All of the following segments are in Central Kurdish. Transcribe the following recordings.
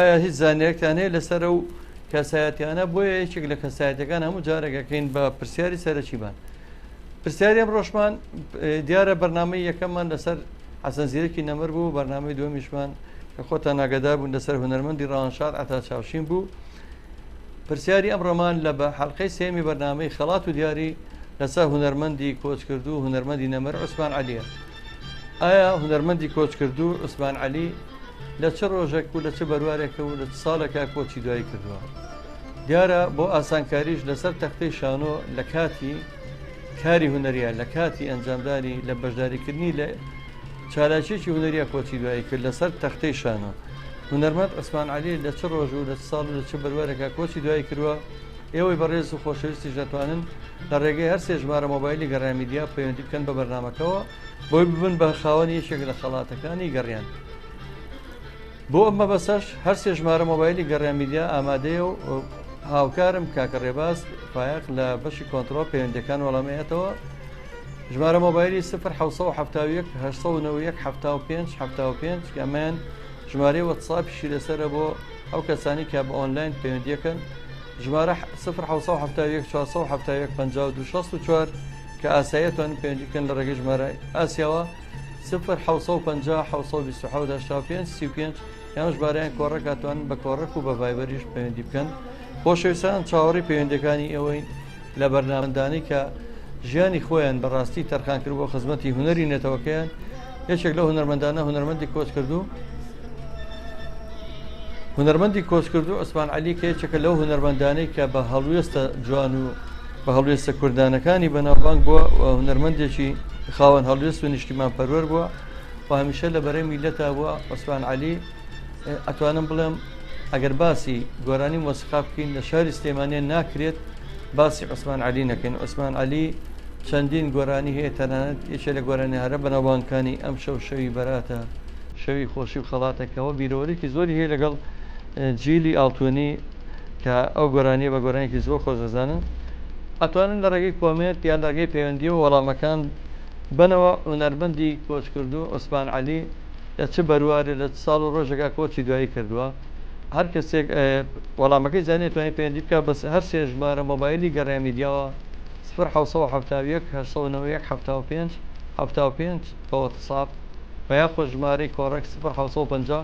هیچ زانیارێکتان هەیە لەسەر ئەو کەسایەتیانە بۆیە یەکێک لە کەسایەتەکان هەموو جارێکەکەین بە پرسیاری سەرەکیبان. پرسیاری ئەم ڕۆژمان دیارە بەرنامەی یەکەممان لەسەر حەسەن زیرەکی نەمر بوو، بەرنامەی دووەمیشمان کە خۆتان ئاگادار بوون لەسەر هونەرمەندی ڕەوانشار عەتا چاوشین بوو. پرسیاری ئەمڕۆمان لە بە حەڵقەی سێمی بەرنامەی خەڵات و دیاری لەسەر هونەرمەندی کۆچکردو و هونەرمەندی نەمر عوسمان عەلیە. ئایا هونەرمەندی کۆچکردو عوسمان عەلی لە چه ڕۆژێک و لە چه بەروارێکە و لە ساڵێکا کۆچی دوایی کردووە؟ دیارە بۆ ئاسانکاریش لەسەر تەختەی شانۆ لە کاتی کاری هونەریە، لە کاتی ئەنجامدانی لە بەشداریکردنی لە چالاکیێکی هونەریە کۆچی دوایی کرد لەسەر تەختەی شانۆ. هونەرمەند عوسمان عەلی لە چه ڕۆژ و لە ساڵ و لە چه بەروارێکە کۆچی دوایی کردووە؟ ئێوەی بەڕێز و خۆشەویستیش دەتوانن لە ڕێگەی هەر سێ ژمارە مۆبایلی گەڕامیدیا پەیوەندی بکەن بە بەرنامەکەەوە بۆی ببن بە خاوەنی یەکێک لە خەڵاتەکانی گەڕیان. بۆ ئەمە بەسەش هەر سێ ژمارە مۆبایلی گەڕامیدیا ئامادەیە و هاوکارم کاکە ڕێباز فایق لە بەشی کۆنتڕۆڵ پەیوەندیەکان وەڵامەیەتەوە. ژمارە مۆبایلی 070 75 ئەمەیان ژمارەی وەتساپیشی لەسرە بۆ ئەو کەسانی کە بە ئۆنلاین پەیوەندیەکەن. ژمارە 070 کە ئاساییەتوانن پەیوەندی بکەن لە ڕێگەی ژمارە ئاسیاوە 050 یان ژمارەیان کۆڕەک هاتوانن بە کۆڕەک و بە ڤایبەریش پەیوەندی بکەن. خۆشەویستان چاوەڕی پەیوەندیەکانی ئێوەین لە بەرنامەدانی کە ژیانی خۆیان بەڕاستی تەرخان کرد بۆ خزمەتی هونەری نێتەوەکەیان. یەکێک لە هونەرمەندانە هونەرمەندی کۆچکردو عوسمان عەلی کە یەکێکە لەو هونەرمەندانەی کە بە هەڵوێستە جوان و بە هەڵوێستە کوردانەکانی بەناوبانگ بووە و هونەرمەندێکی خاوەن هەڵوێست و نیشتیمان پەروەر بووە و هەمیشە لە بەرەی میلەتە بووە. عوسمان عەلی ئەتوانم بڵێم ئەگەر باسی گۆرانی مۆسیقا بکەین لە شاری سلێمانیە ناکرێت باسی عوسمان عەلی نەکەین. عوسمان عەلی چەندین گۆرانی هەیە، تەنانەت یەکێ لە گۆرانی هەرە بەناوبانگەکانی ئەم شەوی بەراتە شەوی خۆشی و خەڵاتێکەوە بیرۆوەرێکی زۆری هەیە لەگەڵ جیلی ئاڵتوونی کە ئەو گۆرانیە بە گۆرانێکی زۆر خۆش دەزانن. ئەتوانن لە ڕێگەی کۆمنت یان لە ڕێگەی پەیوەندی و وەڵامەکان بنەوە هونەرمەندی کۆچکردو عوسمان عەلی لە چه بەروارێ لە ساڵ و ڕۆژێکا کۆچی دوایی کردووە. هەر کەسێک وەڵامەکەی زانێت توانێت پەیوەندی بکە بەس هەر سێ ژمارە مۆبایلی گەڕامیدیاوە 070 بە وەتساپ و یاخۆ ژمارەی کۆڕەک 050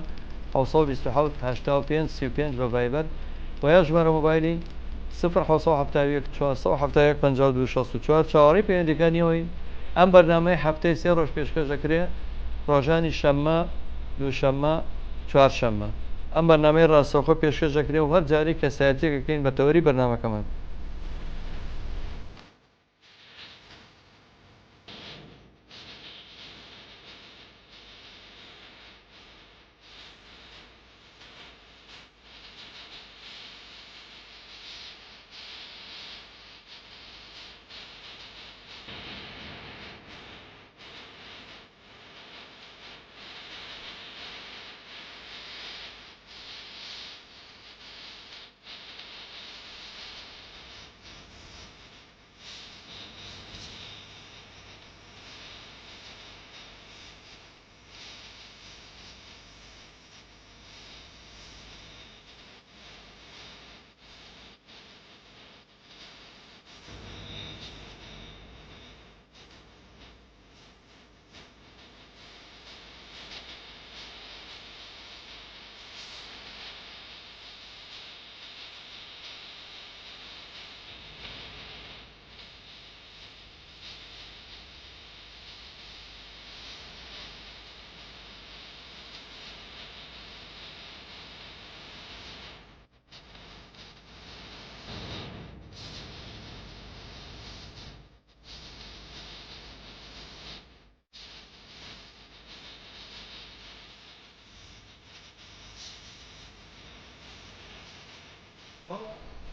بە ڤایبەر و یا ژمارە مۆبایلی 070 چاوەڕێی پەیوەندیەکانیەوەی ئەم بەرنامەی هەفتەی سێ ڕۆژ پێشکەش دەکرێت، ڕۆژانی شەممە، دووشەممە، چوارشەممە. ئەم بەرنامەی ڕاستەوخۆ پێشکەش دەکرێت و هەر جارێک کەسایەتیەکەکەین بە تەوەری بەرنامەکەمان.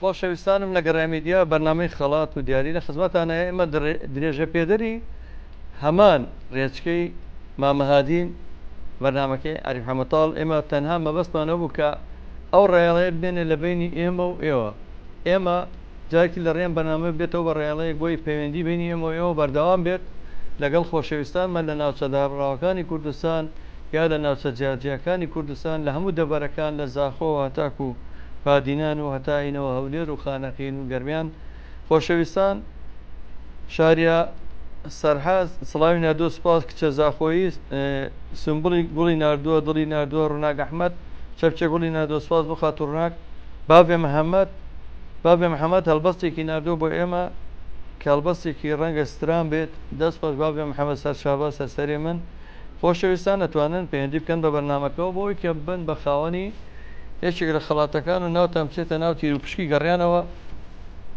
خۆشەویستانم لە گەڕامیدیا بەرنامەی خەڵات و دیاری لە خزمەتانە. ئێمە درێژە پێدەری هەمان ڕێچکەی مامەهادین بەرنامەکەی عەریف حەمەتاڵ. ئێمە تەنها مەبەستمانەوە بوو کە ئەو ڕێڵەیە بێنێ لە بینی ئێمە و ئێوە. ئێمە جارێکی لە ڕێم بەرنامە بێتەوە بە ڕێڵەیەک بۆی پەیوەندی بینی ئێمە و ئێوە بەردەوام بێت لەگەڵ خۆشەویستانمان لە ناوچە دابڕاوەکانی کوردستان یا لە ناوچە جیاجیەکانی کوردستان لە هەموو دەبارەکان لە زاخۆ هەتاکو و پادینان و هەتاینەوە هەولێر و خانەقین و گەرمیان خۆشەویستان شاریە سەرحاز سڵاوی نردووە سوپاس کچە زاخۆیی سمبڵی گوڵی نردووە دڵی نردووە ڕووناک ئەحمەد چەپچە گوڵی نردووە سوپاس بۆ خاتوڕناک باوێ محەممەد هەڵبەستێکی نردووە بۆ ئێمە کە هەڵبەستێکی ڕەنگە ستران بێت دەست پاش باوێ محەممەد سەرچاوە سەرسەری من خۆشەویستان دەتوانن پەیوەندی بکەن بە بەرنامەکەەوە بۆی کە بن بە خاوەنی یەکێک لە خەڵاتەکان و ناوتان بچێتە ناو تیر و پشکی گەڕیانەوە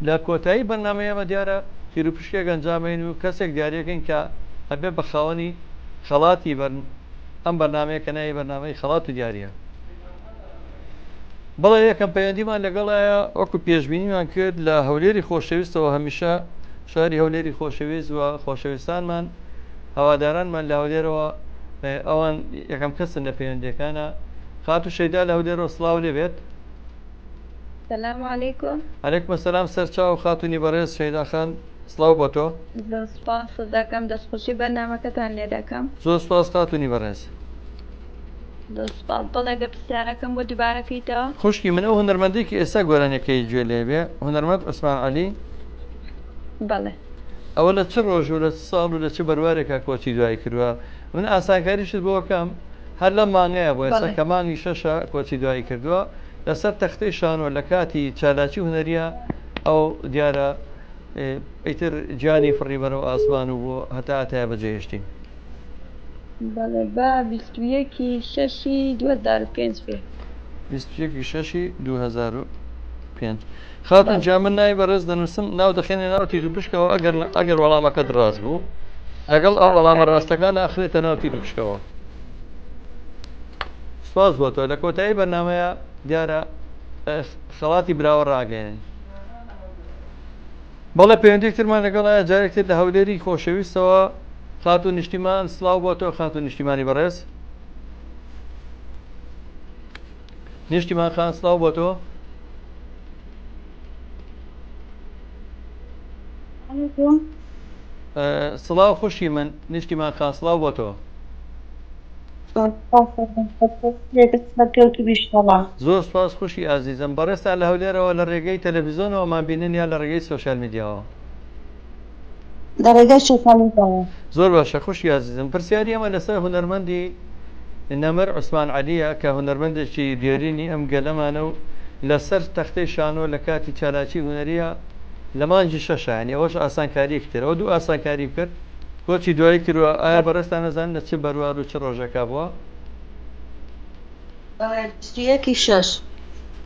لە کۆتایی بەرنمەیەمە دیارە تیر و پشکێک ئەنجامین و کەسێک دیارەکەین کە ئەبێ بە خاوەنی خەڵاتی ئەم بەرنمەیە کە ناوی بەرنمەی خەڵات و دیارە بەڵێ یەکەم پەیوەندیمان لەگەڵایە وەکو پێشبینیمان کرد لە هەولێری خۆشەویستەوە هەمیشە شاری هەولێری خۆشەویست وە خۆشەویستانمان هەوادارانمان لە هەولێرەوە ئەوان یەکەم کەسن لە پەیوەندیەکانە خاتو شەیدا لە هەولێرەوە سڵاو لێ بێت. سلام علیکم. علیکم سلام سەرچاو خاتونی بەڕێز شەیداخان سڵاو بۆ تۆ. زۆر سوپاس دەکەم دەستخۆشی بەرنامەکەتان لێ دەکەم. زۆر سوپاس خاتونی بەڕێز. زۆر سوپاس بەڵێ پرسیارەکەم بۆ دووبارەکەیتەوە. خوشکی من ئەو هونەرمەندێکی ئێستا گۆرانەکەی گوێ لێ بێ هونەرمەند عوسمان عەلی. بەڵێ. ئەوە لە چ ڕۆژ و لە چ ساڵ و لە چ بەروارێکا کۆچی دوای کردووە من ئاسانکاریشت بۆ بکەم هەر لە مانگەیە بۆ ئێستا کە مانگی شەشە کۆچی دوایی کردووە لەسەر تەختەی شانۆ لە کاتی چالاکی هونەریە ئەو دیارە ئیتر گیانی فڕی بەرەو ئاسمان و بۆ هەتا ئەتایە بەجێهێشتین. بەڵێ با 21/6/2005 بێ. 21/6/2005 خاتون جا من ناوی بەڕێز دەنووسم ناو دەخێنێ ناو تیر و پشکەوە ئەگەر وەڵامەکەت ڕاست بوو ئەگەڵ ئەو وەڵامە ڕاستەکان ئاخرێتە ناو تیر و پشکەوە. سپاس بۆ تۆ لە کۆتایی بەرنامەیە دیارە خەڵاتی براوە ڕاگەێنن. بەڵێ پەیوەندێکترمان لەگەڵایە جارێکتر لە هەولێری خۆشەویستەوە خاتون نیشتیمان سڵاو بۆ تۆ خاتون نیشتیمانی بەڕێز. نیشتیمان خان سڵاو بۆ تۆ. سڵاو خوشی من نیشتیمان خان سڵاو بۆ تۆ. زۆر سپاس خوشی ئازیزم بەڕێستا لە هەولێرەوە لە ڕێگەی تەلەڤیزۆنەوەمان بینن یا لە ڕێگەی سۆشیال میدیاوە؟ لە ڕێگەی سۆشیال میدیاوە. زۆر باشە خوشی ئازیزم پرسیاری ئەمە لەسەر هونەرمەندی نەمەر عوسمان عەلیە کە هونەرمەندێکی دیێرینی ئەم گەلەمانە و لەسەر تەختەی شانۆ لە کاتی چالاکی هونەریە لە مانجی شەشانی ئەوەش ئاسانکاریەکتر ئەو دوو ئاسانکاری کرد کۆچی دوایی کردووە ئایا بەڕێستان نەزانن لە چ بەروار و چ ڕۆژێکا بووە؟ 21/6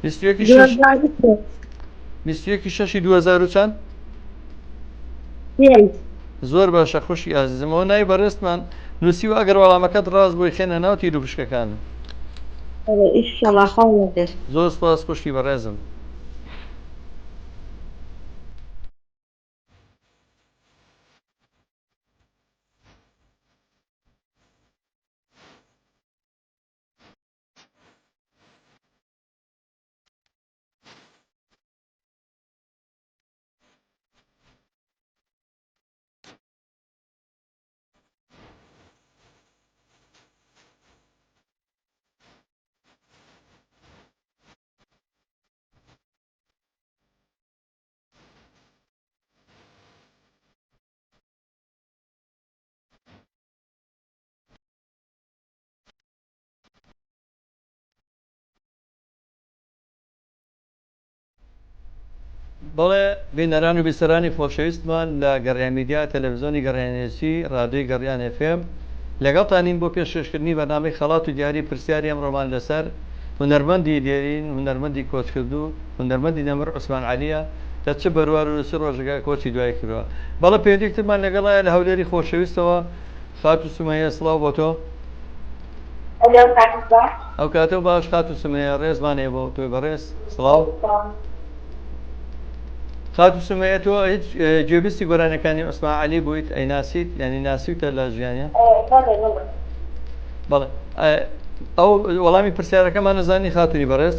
21/6/2000 چەند؟ زۆر باشە خوشی ئازیزمەوە ناوی بەڕێستمان نووسی و ئەگەر وەڵامەکەت ڕاست بۆی خێنە ناو تیر و پشکەکان. زۆر سپاس خوشی بەڕێزم. بەڵێ بینەران و بیسەرانی خۆشەویستمان لە گەڕیان میدیا تەلەڤیزۆنی گەڕیانێسی ڕادیۆی گەڕیان FM لەگەڵتانین بۆ پێشکەشکردنی بەرنامەی خەڵات و دیاری پرسیاری ئەمڕۆمان لەسەر هونەرمەندی دێرین هونەرمەندی کۆچکردو هونەرمەندی نەمەر عوسمان عەلیە لە چ بەروار و چ ڕۆژێکا کۆچی دوای کردووە. بەڵێ پەیوەندیەکترمان لەگەڵایە لە هەولێری خۆشەویستەوە خاتو سومەیە سڵاو بۆ تۆ. ئەو کاتەوە باش خاتو سومەیە ڕێزمانێ بۆ تۆی بەڕێز سڵاو. خاتو سومەیە تۆ هیچ گوێبیستی گۆرانەکانی عوسمان عەلی بوویت ئەیناسیت یعنی ناسیوتە لە ژیانیە؟ بەڵێ ئەو وەڵامی پرسیارەکەمان نەزانی خاتونی بەڕێز؟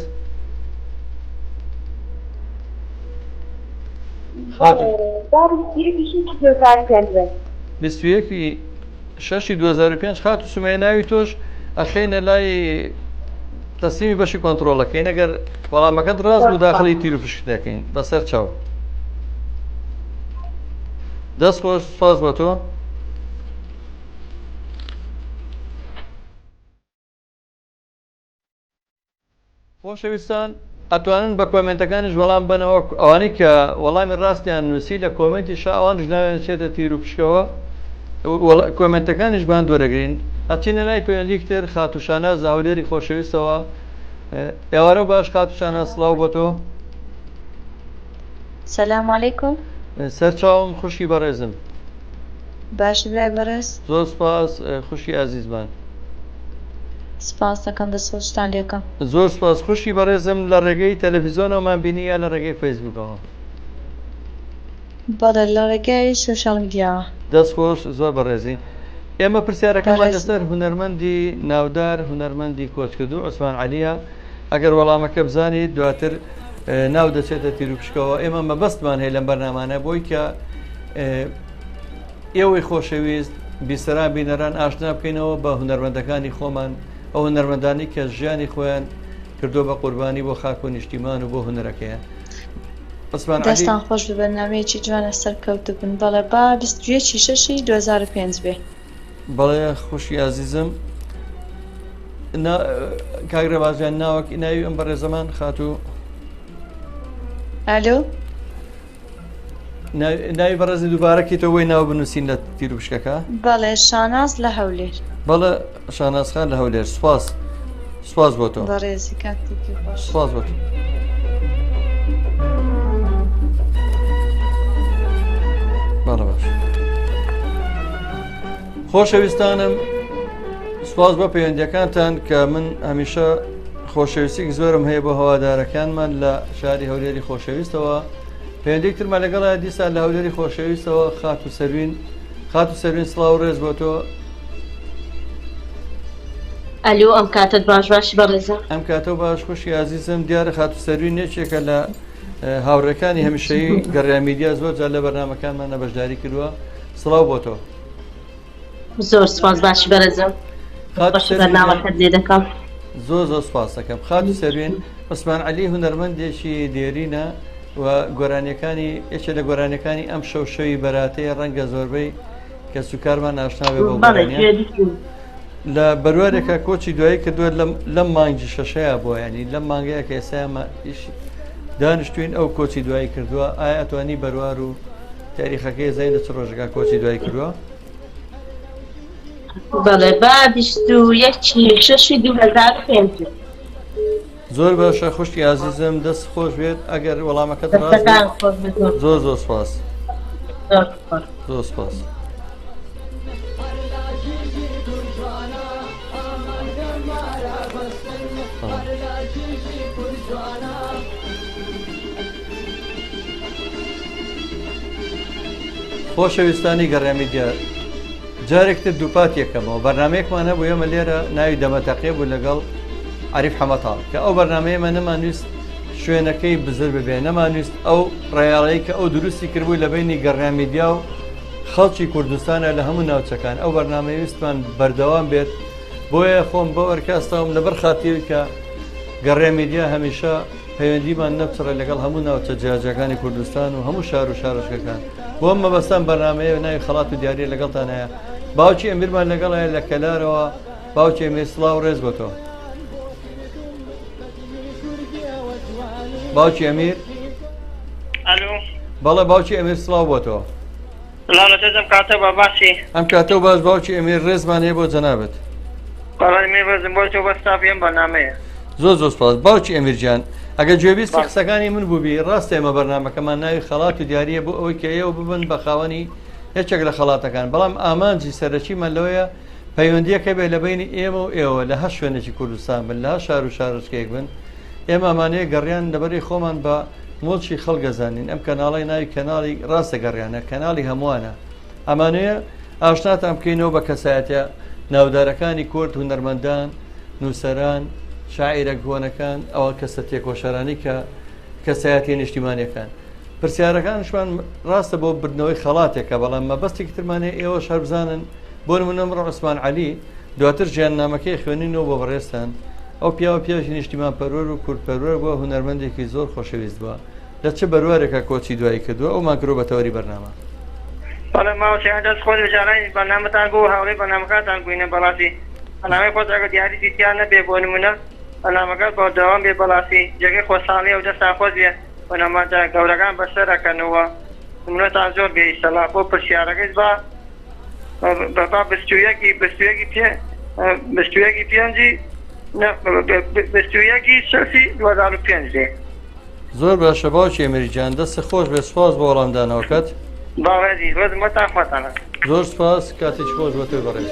21/6/2005 خاتو سومەیە ناوی تۆش ئەخێنە لای تەسلیمی بەشی کۆنتترۆلەکەین ئەگەر وەڵامەکەت ڕاست بوو داخلی تیر و فشک دەکەین بەسەر چاو دەست خۆش سپاس بۆ تۆ خۆشەویستان ئەتوانن بە کۆمنتەکانیش وەڵام بنەوە ئەوانەی کە وەڵامی ڕاستیان نووسی لە کۆمنتی شا ئەوانش ناوێن چێتە تیر و پشکەوە کۆمنتەکانیش بان دووەرەگرین ئەچینە لای پەیوەندیکتر خاتوشانە زاولێری خۆشەویستەوە ئێوارە باش خاتوشانە سڵاو بۆ تۆ سلام علیکم سەرچاوم خوشی بەڕێزم باش برای بەڕێز زۆر سپاس خوشی ئازیزمان سپاس دەکەم دەستخۆشتان لێکم زۆر سپاس خوشی بەڕێزم لە ڕێگەی تەلەڤیزۆنەوەمان بینی یا لە ڕێگەی فەیسبوکەوە بەڵێ لە ڕێگەی سۆشیاڵ میدیاوە دەست خۆش زۆر بەڕێزین ئێمە پرسیارەکەمان لەسەر هونەرمەندی ناودار هونەرمەندی کۆچکردو عوسمان عەلیە ئەگەر وەڵامەکە بزانیت دواتر ناو دەچێتە تیر و پشکەوە ئێمە مەبەستمان هەیە لەم بەرنامانە بۆی کە ئێوەی خۆشەویست بیسەران بینەران ئاشنا بکەینەوە بە هونەرمەندەکانی خۆمان ئەو هونەرمەندانی کە ژیانی خۆیان کردو بە قوربانی بۆ خاک و نیشتیمان و بۆ هونەرەکەیان دەستان خۆش بە بەرنامەیەکی جوانە سەرکەوتو بن بەڵێ با 21/6 2005 بێ بەڵێ خوشی عزیزم کاگرەبازیان ناوەک ناوی ئەم بەڕێزەمان خاتوو ئالۆ ناوی بەڕێزی دووبارەکی تۆ وی ناو بنووسین لە تیر و پشکەکە بەڵێ شاناز لە هەولێر بەڵێ شانازخان لە هەولێر سپاس بۆ تۆ بەڕێزی کاتێکی خۆش سپاس بۆ تۆ بەڵێ باش خۆشەویستانم سپاس بە پەیوەندیەکانتان کە من هەمیشە خۆشەویستێک زۆرم هەیە بۆ هەوادارەکانمان لە شاری هەولێری خۆشەویستەوە پەیوەندێکترمان لەگەڵا دیسان لە هەولێری خۆشەویستەوە خات و سەروین سڵاو ڕێز بۆ تۆ ئەلو ئەم کاتت باشی بەڕێزە ئەم کاتە باش خوشی عزیزم دیارە خات و سەروین یەکێکە لە هاوڕێکانی هەمیشەی گەڕای میدیا زۆر جار لە بەرنامەکانمانە بەشداری کردووە سڵاو بۆ تۆ زۆر سپاس باشی بەڕێزم بەرنامەکەت لێ دەکەم زۆر سپاس دەکەم خات و سەروین عوسمان عەلی هونەرمەندێکی دێرینە و گۆرانیەکانی یەکێ لە گۆرانیەکانی ئەم شەوشەوی بەراتەیە ڕەنگە زۆربەی کە سوکارمان ئاشناوێ بۆ گۆرانیە لە بەروارێکە کۆچی دوایی کردووە لەم مانگی شەشەیە بۆ ینی لەم مانگەیە کە ئێسایمە دانیشتوین ئەو کۆچی دوایی کردووە ئایا ئەتوانی بەروار و تاریخەکەی زای لە چ ڕۆژەکە کۆچی دوایی کردووە بەڵێ با 21/6 2005 زۆر باشە خوشتی عزیزم دەست خۆش بێت ئەگەر وەڵامەکەت ڕاست زۆر سپاس زۆر سپاس خۆشەویستانی گەڕامی دیار جارێکتر دووپات یەکەمەوە بەرنمەیەکمان هەبوو ئێمە لێرە ناوی دەمەتەقێ بوو لەگەڵ عریف حەمەتاڵ کە ئەو بەرنمەیەمە نەمانویست شوێنەکەی بزر ببێ نەمانویست ئەو ڕێاڵەیە کە ئەو دروستی کردبووی لە بینی گەڕامیدیا و خەڵکی کوردستانە لە هەموو ناوچەکان ئەو بەرنمەویستمان بەردەوام بێت بۆیە خۆم بۆ وەرکاستەوەم لەبەر خاتیر کە گەڕامیدیا هەمیشە پەیوەندیمان نەبچڕە لەگەڵ هەموو ناوچە جیاجەکانی کوردستان و هەموو شار و شارۆچکەکان بۆ مەبەستان بەرنمەیە ناوی خەڵات و دیاریە لەگەڵتان هەیە باوکی ئەمیرمان لەگەڵایە لە کەلارەوە باوکی ئەمیر سڵاو ڕێز بۆ تۆ باوکی ئەمیر بەڵێ باوکی ئەمیر سڵاو بۆ تۆ سلامەتەم کاتە بە باسی ئەم کاتە و باش باوکی ئەمیر ڕێزمان هەیە بۆ جەنابەت بەڵێ بەزم بۆ تۆ بەستافیم بەنامەیە زۆر سپاس باوکی ئەمیرجان ئەگەر گوێبیستی قسەکانی من بووبی ڕاستە ئێمە بەرنمەکەمان ناوی خەڵات و دیاریە بۆ ئەوەی کە ئێوە ببن بە خاوەنی یەکێک لە خەڵاتەکان بەڵام ئامانجی سەرەکیمان لەوەیە پەیوەندیەکە بێ لە بینی ئێمە و ئێوە لە هەر شوێنێکی کوردستان بن لە هەر شار و شارۆچکەیەک بن ئێمە ئەمانەیە گەڕیان لەبەری خۆمان بە مڵکی خەڵگەزانین ئەم کەناڵی ناوی کەناڵی ڕاستە گەڕیانە کەناڵی هەمووانە ئەمانەیە ئاشناتان بکەینەوە بە کەسایەتە ناودارەکانی کورد هونەرمەندان نووسەران شاعیرە گۆنەکان ئەوە کەسە تێکۆشەرانی کە کەسایەتی نیشتیمانیەکان پرسیارەکانشمان ڕاستە بۆ بردنەوەی خەڵاتێکە بەڵام مەبەستێکی ترمانێ ئێوە شەر بزانن بۆ نمونە ئەمڕۆ عوسمان عەلی دواتر ژیاننامەکەی خوێنینەوە بۆ بەڕێستان ئەو پیاوە پیاژی نیشتیمان پەرۆر و کورتپەرۆر بووە هونەرمەندێکی زۆر خۆشەویست بووە لە چه بەروارێکە کۆچی دوایی کردووە ئەومان کرۆ بە تەوەری بەرنامە بەڵێ ماوەچیان دەست خۆش بەجارانی بەرنامەتان گۆ هاوڵێی بەرنامەکانتان گوینە بەڵاسی بەنامەی خۆت ئەگە دیاری دیتیان نەبێ بۆ نمونە بەرنامەکەت بەردەوام بێ بەڵاسی جێگەی خۆساڵی و دەستان خۆش بێ بەنامەتە گەورەکان بەسەرەکەنەوە نمونەتان زۆر بێ ئیشەڵا بۆ پرسیارەکەیت بە بستویەکی پێنجی بستویەکی شەسی 2005 دێ زۆر باشە باوکی ئەمریجان دەست خۆش بێ سپاس بۆ وەڵامدانەوەکەت باوەزی ڕۆزمەتان خواتانە زۆر سپاس کاتێک خۆش بە تۆی بەڕێز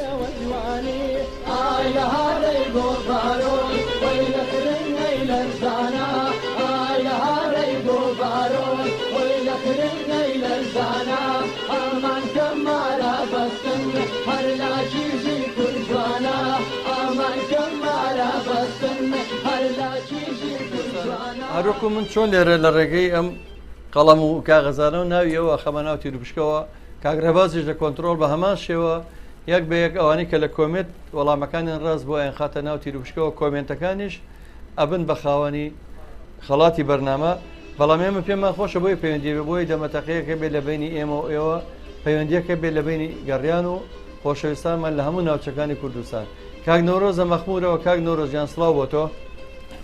هەروەکو من چۆن لێرە لە ڕێگەی ئەم قەڵەم و کاغەزانە و ناویەوە خەمە ناو تیرروپشکەوە کاگرەبازیش لە کۆنتترۆل بە هەمان شێوە یەک بە یەک ئەوانەی کە لە کۆمنت وەڵامەکانیان ڕاست بۆ ئەیان خاتە ناو تیرروپشکەوە کۆمنتەکانیش ئەبن بە خاوەنی خەڵاتی بەرنامە بەڵام ئێمە پێمان خۆشە بۆی پەیوەندی بێ بۆی دەمەتەقەیەکە بێ لە بینی ئێمە و ئێوە پەیوەندیەکە بێ لە بینی گەڕیان و خۆشەویستانمان لە هەموو ناوچەکانی کوردستان کاک نەورۆزە مەخمورەوە کاک نەورۆزیان سڵاو بۆ تۆ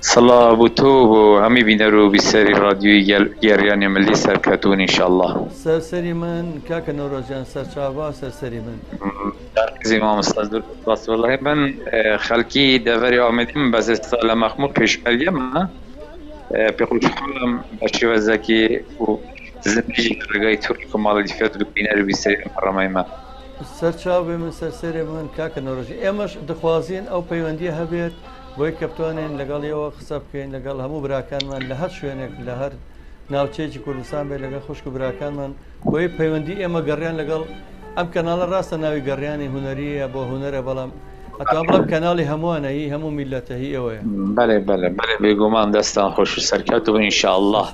سڵاو بۆ تۆ بۆ هەمی بینەر و بیسەری ڕادیۆی گێڕیانی ملی سەرکەتون ئینشاءالله سەرسەری من کاکە نەورۆزیان سەرچاوە سەرسەری من زی مامۆستا زۆر سپاس وەڵاهی من خەڵکی دەڤەری ئامێدی من بەس ئێستا لە مەخموور پێشمەریەمە پێخۆشحاڵم بە شێوەزەکی و زندگی ڕێگای تورکی کۆماڵی فێت و بینەر و بیسەری هەڕەمەیمە سەرچاو بێ من سەرسەری من کاکە نەورۆژی ئێمەش دەخوازیین ئەو پەیوەندی هەبێت بۆی کە بتوانین لەگەڵیەوە قسە بکەین لەگەڵ هەموو براکانمان لە هەر شوێنێک لە هەر ناوچەیەکی کوردستان بێ لەگەڵ خوشک و براکانمان بۆی پەیوەندی ئێمە گەڕیان لەگەڵ ئەم کەناڵە ڕاستە ناوی گەڕیانی هونەریە بۆ هونەرە بەڵام ئەتا بڵم کەناڵی هەمووانەهی هەموو میلەتەهی ئەوەیە بەڵێ بەڵێ بەڵێ بێگومان دەستان خۆش و سەرکەوتوو ئینشاءالله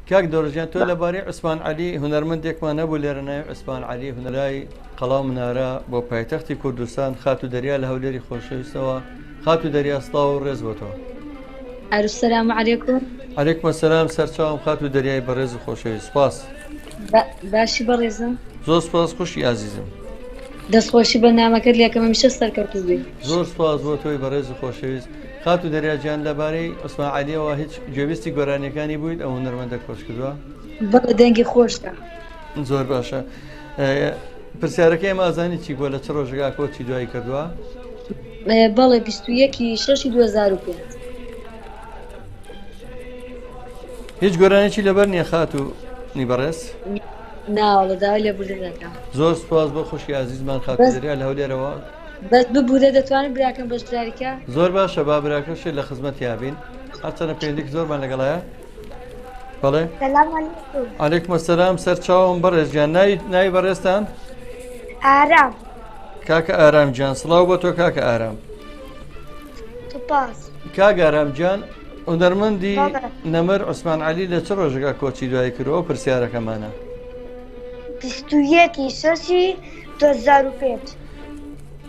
کاک دۆڕژیان تۆ لەبارەی عوسمان عەلی هونەرمەندێکمان نەبوو لێرە ناوی عوسمان عەلی هونەرای قەڵاو منارە بۆ پایتەختی کوردستان خات و دەریا لە هەولێری خۆشەویستەوە خات و دەریا سڵاو و ڕێز بۆ تۆ السلام علیکم عەلەیکوم السەلام سەرچاوم خات و دەریای بەڕێز و خۆشەویست سپاس باشی بەڕێزم زۆر سپاس خوشی ئازیزم دەستخۆشی بەنامەکەت لێکەمە میشە سەرکەوتوو بێ زۆر سپاس بۆ تۆی بەڕێز و خۆشەویست خات و دەریاجیان لەبارەی عوسمان عەلیەوە هیچ گوێویستی گۆرانیەکانی بوویت ئەو هونەرمەندە کۆچ کردووە بەڵێ دەنگی خۆشە زۆر باشە پرسیارەکەی ئێمە ئازانی چی بۆ لە چ ڕۆژێکا کۆچی دوایی کردووە بەڵێ 21/6/2005 هیچ گۆرانێکی لەبەر نییە خات و نیبەڕێز ناوەڵە داوای لێ بردنەکە زۆر سپاس بۆ خوشی ئازیزمان خات و دەریا لە هەولێرەوە بەس ببوورە دەتوانم براکەم بەشداریکە زۆر باشە با براکەشێت لە خزمەت یابین هەرچەنە پێندێکی زۆرمان لەگەڵایە بەڵێ عەلەیکوم السەلام سەرچاوم بەڕێزگیان ناوی بەڕێزتان ئارام کاکە ئارامگیان سڵاو بۆ تۆ کاکە ئارام سوپاس کاکە ئارامگیان هونەرمەندی نەمر عوسمان عەلی لە چ ڕۆژێکا کۆچی دوایی کردەوە پرسیارەکەمانە 21/6/2005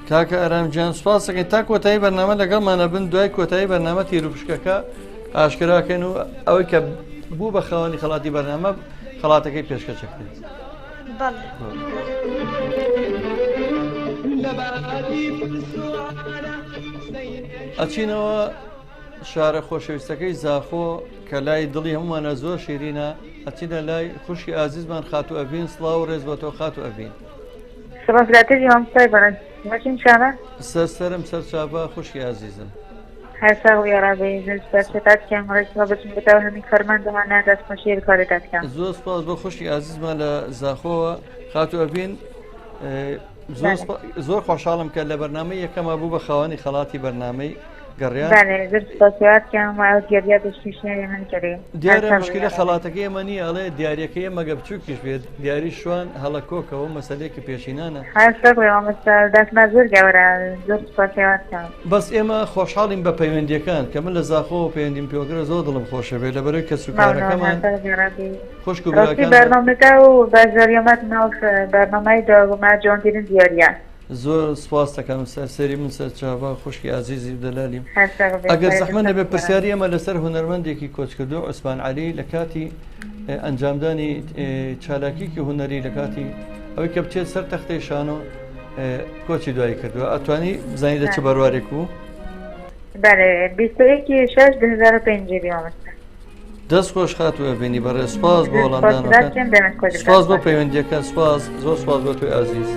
کاکە ئارامگیان سوپاسەکەین تا کۆتایی بەرنامە لەگەڵمانە بن دوای کۆتایی بەرنامە تیرروپشکەکە ئاشکراکەن و ئەوەی کە بوو بە خاوەنی خەڵاتی بەرنامە خەڵاتەکەی پێشکەچەکرێت ئەچینەوە شارە خۆشەویستەکەی زاخۆ کە لای دڵی هەمومانە زۆر شیرینە ئەچینە لای خوشی ئازیزمان خات و ئەڤین سڵاو و ڕێز بۆ تۆ خات و ئەڤین سپاسگوزاری هەمسای بەرن ماشین چانە سەرسەرم سەرچاوە خوشی ئازیزم هەر ساڵ و یاڕابێ سپاسێتاتکەم ڕێکەوە بچم بەتەوە هەمی فەرماندەمانە دەستخۆشی کارێتاتکەم زۆر سپاس بۆ خوشی ئازیزمان لە زاخۆوە خات و ئەڤین زۆر خۆشحاڵم کە لە بەرنامەی یەکەمە بوو بە خاوەنی خەڵاتی بەرنامەی گەڕیان دیارە مشکلە خەڵاتەکەی ئێمە نیە ئەڵێ دیارەکەی ئێمەگە بچووکیش بێت دیاری شوان هەڵە کۆکەوە مەسەلەیەکی پێشینانە بەس ئێمە خۆشحاڵین بە پەیوەندیەکان کە من لە زاخۆ پەیوەندیم پێوەگرە زۆر دڵم خۆشە بێت لەبەرەوەی کە سوکارەکەمان خوشک و براکان بەرنامەکە و بەزەریەمەت ناو بەرنامەی داگوما جۆنگیرن دیاریە زۆر سپاس دەکەم سەری من سەر چاوا خوشکی عزیزی و دەلالیم هەر ئەگەر زەحمە نەبێ پرسیاری ئەمە لەسەر هونەرمەندێکی کۆچکردو عوسمان عەلی لە کاتی ئەنجامدانی چالاکیکی هونەری لە کاتی ئەوەی کە بچێت سەر تەختەی شانۆ کۆچی دوایی کردووە ئەتوانی بزانانی لە چ بەروارێک و بەڵێ 21/6/2005 مامۆستا دەست خۆش هاتووە بینی بەڕێ سپاس بۆ وەڵامدانەکە سپاس بۆ پەیوەندیەکە سپاس زۆر سپاس بۆ تۆی ئازیز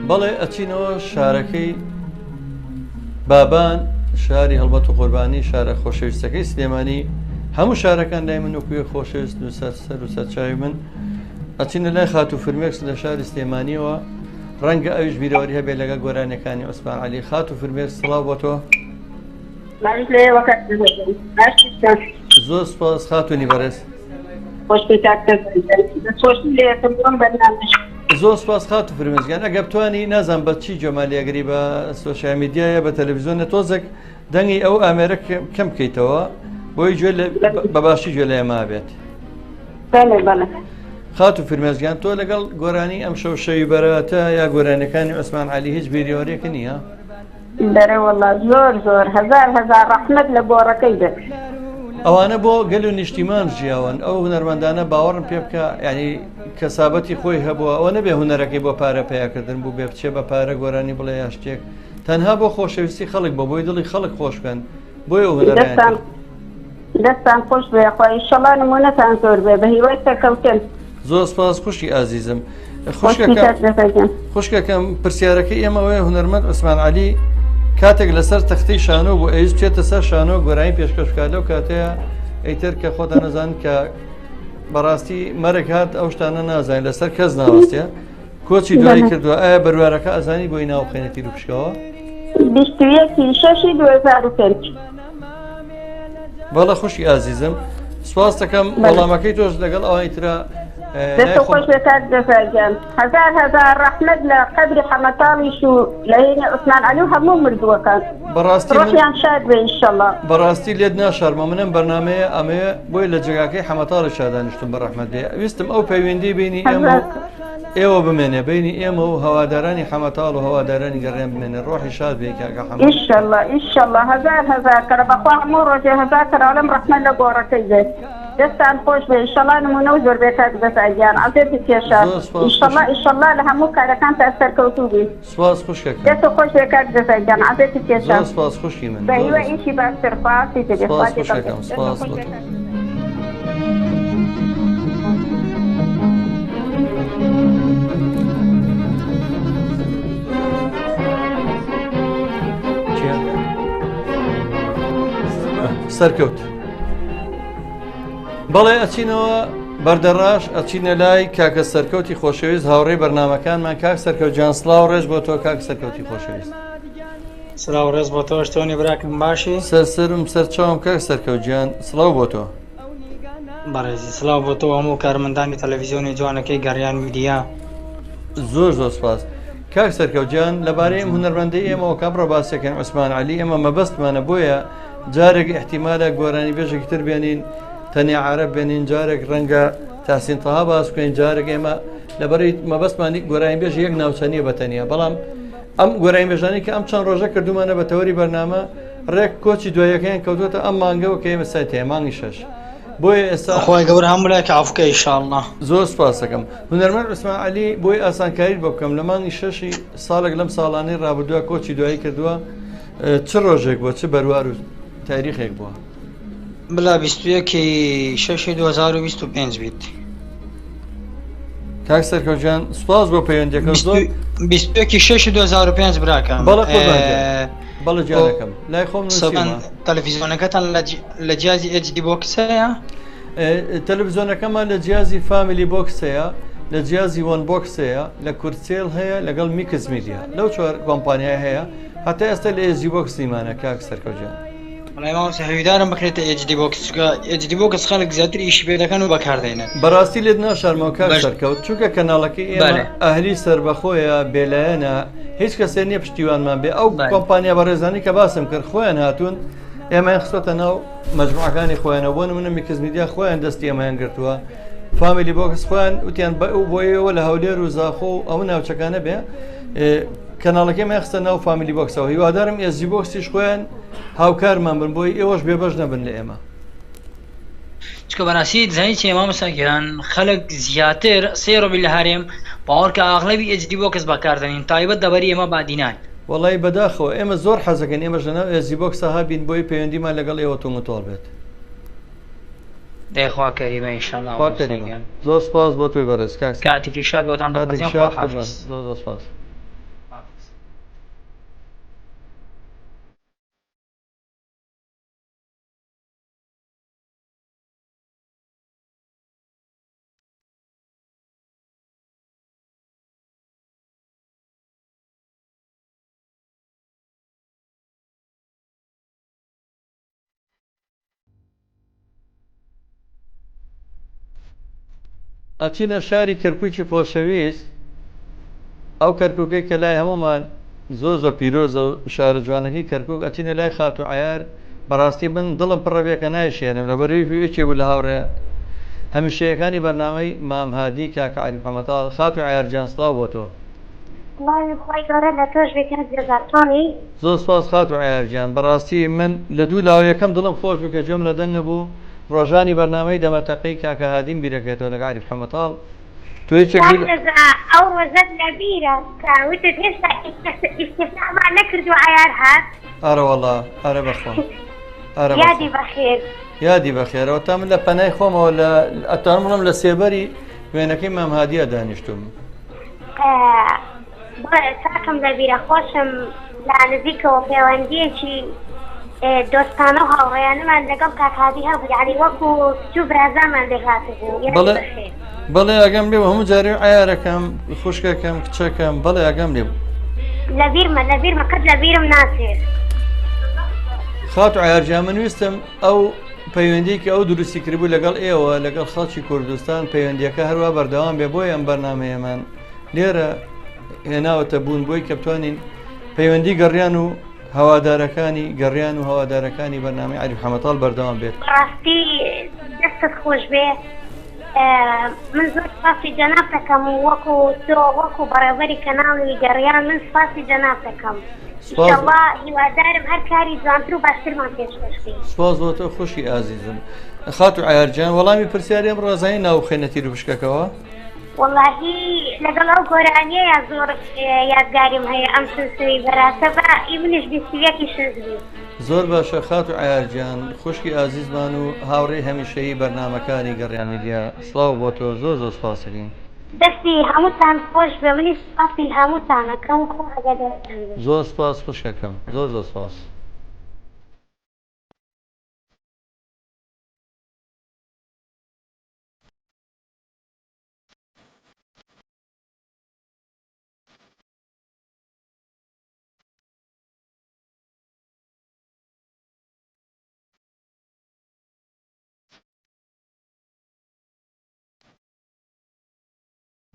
بەڵێ ئەچینەوە شارەکەی بابان شاری هەڵبەت و قوربانی شارە خۆشەویستەکەی سلێمانی هەموو شارەکان لای من وەکوێ خۆشەویست و سەر و سەرچاوی من ئەچینە لای خات و فرمێکس لە شاری سلێمانیەوە ڕەنگە ئەویش بیرەوەری هەبێ لەگە گۆرانەکانی عوسمان عەلی خات و فرمێکس سڵاو بۆ تۆ زۆر سپاس خاتونی بەڕێز زۆر سپاس خات و فرمێزگیان ئەگە بتوانی نازان بە چی جۆمالیەگەری بە سۆشیال میدیایە بە تەلەڤیزیۆنە تۆزێک دەنگی ئەو ئامێرە کەم بکەیتەوە بۆی بەباشی گوێ لە ئێمە بێت خات و فرمێزگیان تۆ لەگەڵ گۆرانی ئەم شەو شەوی بەراتە یا گۆرانەکانی عوسمان عەلی هیچ بیریۆرێکە نییە بەرەوەڵڵا زۆر هەزار ڕەحمەت لە گۆڕەکەی بێت ئەوانە بۆ گەل و نیشتیمان ژیاون ئەو هونەرمەندانە باوەڕم پێ بکە ینی کەسابەتی خۆی هەبووە ئەوە نەبێ هونەرەکەی بۆ پارە پیاکردن بوو بێ بچێ بە پارە گۆرانی بڵێ یا شتێک تەنها بۆ خۆشەویستی خەڵک بە بۆی دڵی خەڵک خۆش بکەن بۆی ئەو هونەرەکان دەستان خۆش بێ خۆی ئینشەڵڵا نمونەتان زۆر بێ بە هیوای سەرکەوتن زۆر سپاس خوشی ئازیزم خوشکەکەم پرسیارەکەی ئێمەوەی هونەرمەند عوسمان عەلی کاتێک لەسەر تەختەی شانۆ بۆ ئەویش بچێتە سەر شانۆ گۆرانی پێشکەشکات لەو کاتەیە ئەیتر کە خۆتان نەزان کە بەڕاستی مەرگ هات ئەو شتانە نازانین لەسەر کەس ناوەستە کۆچی دوایی کردووە ئایا بەروارەکە ئەزانی بۆی ناوخێنێتی روپشکەوە 21/6/2005 بەڵە خوشی ئازیزم سپاس دەکەم وەڵامەکەی تۆش لەگەڵ ئەوانی ترە دەست خۆش بێکات دەفەرجان هەزار ڕەحمەت لە قەبری حەمەتاڵیش و لە هێنی عوسمان عەلی و هەموو مردووەکان ڕۆحیان شاد بێ ئینشەڵڵا بەڕاستی لێت ناشارمە منم بەرنامەیە ئەمەیە بۆی لە جێگاکەی حەمەتاڵی شادانیشتم بە ڕەحمەت لێ ویستم ئەو پەیوەندی بینی ئێوە بمێنێ بینی ئێمە و هەوادارانی حەمەتاڵ و هەوادارانی گەڕێن بمێنێ ڕۆحی شاد بێ کاکە حەمەت ئینشەڵڵا هەزار کەرە بەخوا هەموو ڕۆژێ هەزار کەراڵم ڕەحمەت لە گۆڕەکەی دێت دەستان خۆش بێ ئینشەڵڵا نمونە و زۆر بێکات بەسەگیان عەزێتی کێشە ئینشەڵڵا لە هەموو کارەکان تا سەرکەوتوو بی سپاس خوشکەکە دەست خۆش بێکات بەسەگیان عەزێتی کێشە سپاس خوشکی من بە هیوای ئیشی باشتر خواسی تێ سپاس خوشکەکەم سپاس بۆ تۆ سەرکەوت بەڵێ ئەچینەوە بەردەڕاش ئەچینە لای کاکە سەرکەوتی خۆشەویست هاوڕێی بەرنامەکانمان کاک سەرکەوت جان سڵاو ڕێژ بۆ تۆ کاک سەرکەوتی خۆشەویست سڵاو ڕێز بۆ تۆش تۆنی براکەم باشی سەرسرم سەرچاوم کاک سەرکەوت گیان سڵاو بۆ تۆ بەڕێزی سڵاو بۆ تۆ هەموو کارمەندانی تەلەڤیزیۆنی جوانەکەی گەڕیان میدیا زۆر سپاس کاک سەرکەوت گیان لەبارەی هونەرمەندەی ئێمەوە کامڕۆ باسیەکەن عوسمان عەلی ئێمە مەبەستمانە بۆیە جارێک احتیمالە گۆرانی بێژێکی تر بێنین تەنیا عارەب بێنین جارێک ڕەنگە تاسین تەها باس بکەین جارێک ئێمە لەبەری مەبەستمانی گۆرانی بێژ یەک ناوچەنیە بەتەنیا بەڵام ئەم گۆرانی بێژانی کە ئەم چەند ڕۆژە کردومانە بە تەوەری بەرنامە ڕێک کۆچی دوایەکەیان کەوتوتە ئەم مانگەوە کە ئێمە سایتەیە مانگی 6 بۆیە ئێستا خۆی گەورە هەموو لای کافکە ئینشاڵڵا زۆر سپاس دەکەم هونەرمەند عوسمان عەلی بۆی ئاسانکاری بۆ بکەم لە مانگی 6 ساڵێک لەم ساڵانەی ڕابردووە کۆچی دوایی کردووە چ ڕۆژێک بۆ چ بەروار و تاریخێک بووە بلا 21/6/2025 بیت کاک سەرکەوتجان سوپاس بۆ پەیوەندیەکە زۆر 21/6/2025 براکەم بەڵە جارەکەم لای خۆم تەلەڤیزیۆنەکەتان لە جیازی HD بۆکسەیە تەلەڤیزیۆنەکەمان لە جیازی فامیلی بۆکسەیە لە جیازی وەن بۆکسەیە لە کورتسێل هەیە لەگەڵ میکس میدیا لەو چوار کۆمپانیای هەیە هەتا ئێستا لە HD بۆکس نیمانە کاک سەرکەوتجان والله مامۆستا هەویدارم بکرێتە HD Box چونکە HD Box خەڵک زیاتر ئیشی پێ دەکەن و بەکاردێنن. بەڕاستی لێت ناشارمەوە کاک سەرکەوت چونکە کەناڵەکەی ئێمە ئەهلی سربەخۆیە بێلایەنە هیچ کەسێ نییە پشتیوانمان بێ ئەو کۆمپانیا بەڕێزانی کە باسم کرد خۆیان هاتوون ئێمەیان خستۆتە ناو مەجموعەکانی خۆیانەوە بۆ نمونە میکس میدیا خۆیان دەستی ئێمەیان گرتووە فامیلی بۆکس خۆیان وتیان بۆیەوە لە هەولێر و زاخۆ و ئەو ناوچەکانە بێ کەناڵەکەی مەخستە ناو فامیلی بۆکسەوە هیوادارم HD بۆکسیش خۆیان هاوکارمان بن بۆی ئێوەش بێبەش نەبن لە ئێمە چکە بەڕاستی دەزانی چی مامۆستاگیان خەڵک زیاتر سێ ڕۆبی لە هەرێم باوەڕکە ئاغڵبی HD بۆکس بەکاردێنین تایبەت دەبەری ئێمە بادینان وەڵی بەداخەوە ئێمە زۆر حەزەکەن ئێمەش لەناو HD بۆکسە هابین بۆی پەیوەندیمان لەگەڵ ئێوە تۆمەتۆڵ بێت دەیخوا کەریمە ئینشاءالله زۆر سپاس بۆ توی بەڕێز کاتێکی شاد بۆتان زۆر سپاس ئەچینە شاری کەرکووکی خۆشەویست ئەو کەرکووکەی کە لای هەمومان زۆر پیرۆزە و شارە جوانەکەی کەرکووک ئەچینە لای خاتو عیار بەڕاستی من دڵم پڕەبێکە نایشێنم لەبەرەوەی یەکێ بوو لە هاوڕێ هەمیشەیەکانی بەرنامەی مام هادی کاکە عەلی محەممەداڵ خاتو عیارجان سڵاو بۆ تۆ زۆر سپاس خاتو عیارجان بەڕاستی من لە دوو لاوەیەکەم دڵم خۆش بوو کە گوێم لە دەنگە بوو ڕۆژانی بەرنامەی دەمەتەقەی کاکە هادیم بیرەکەێتەوە لەگە عەلی محەممەداڵ ئەو ڕۆژەت لە بیرە کەوتت هێشتا ئیستیفامان نەکردو عیار هات ئارە وەڵا ئارە بەخۆ یادی بەخێر یادی بەخێرەوە تا من لە پەنای خۆمەوە لە ئەتان بڵم لە سێبەری وێنەکەی مام هادیە دانیشتوم چاکم لە بیرە خۆشم لە نزیکەوە پەیوەندیەکی دۆستانە و هاوڕێیانەمان لەگەڵ کاکادی هەبوو یعنی وەکو چوو برازامان لێهاتبوو بەڵێ ئەگەم لێ هەموو جارێ عیارەکەم خوشکەکەم کچەکەم بەڵێ ئەگەم لێ لە بیرمە قەت لە بیرم ناسێت خاتو عیارجان من ویستم ئەو پەیوەندی کە ئەو دروستی کردبوو لەگەڵ ئێوە لەگەڵ خەڵکی کوردستان پەیوەندیەکە هەروە بەردەوام بێ بۆی ئەم بەرنامەیەمان لێرە هێناوەتە بوون بۆی کە بتوانین پەیوەندی گەڕیان و هەوادارەکانی بەرنامەی عەلی محەممەداڵ بەردەوام بێت ڕاستی دەستت خۆش بێ من زۆر سپاسی جەناب دەکەم و وەکو بەڕێوەبەری کەناڵی گەڕیان من سپاسی جەناب دەکەم ئینشەڵڵا هیوادارم هەر کاری جوانتر و باشترمان پێشکەش بکەین سپاس بۆ تۆ خۆشی ئازیزم خاتو عیارجان وەڵامی پرسیاری ئەم ڕۆزایی ناوخێنەتی روشکەکەەوە واللهی لەگەڵ ئەو گۆرانیەیە زۆر یادگاریم هەیە ئەم سنسوی بەراسە بە ئیمنش بیستیەکی شزبی زۆر باشە خاتو عیارجان خوشکی ئازیزمان و هاوڕێی هەمیشەیی بەرنامەکانی گەڕیان میدیا سڵاو بۆ تۆ زۆر سپاسەکەین دەستی هەمووتان خۆش بێ منی سپاسی هەمووتانەکەم زۆر سپاس خوشکەکەم زۆر سپاس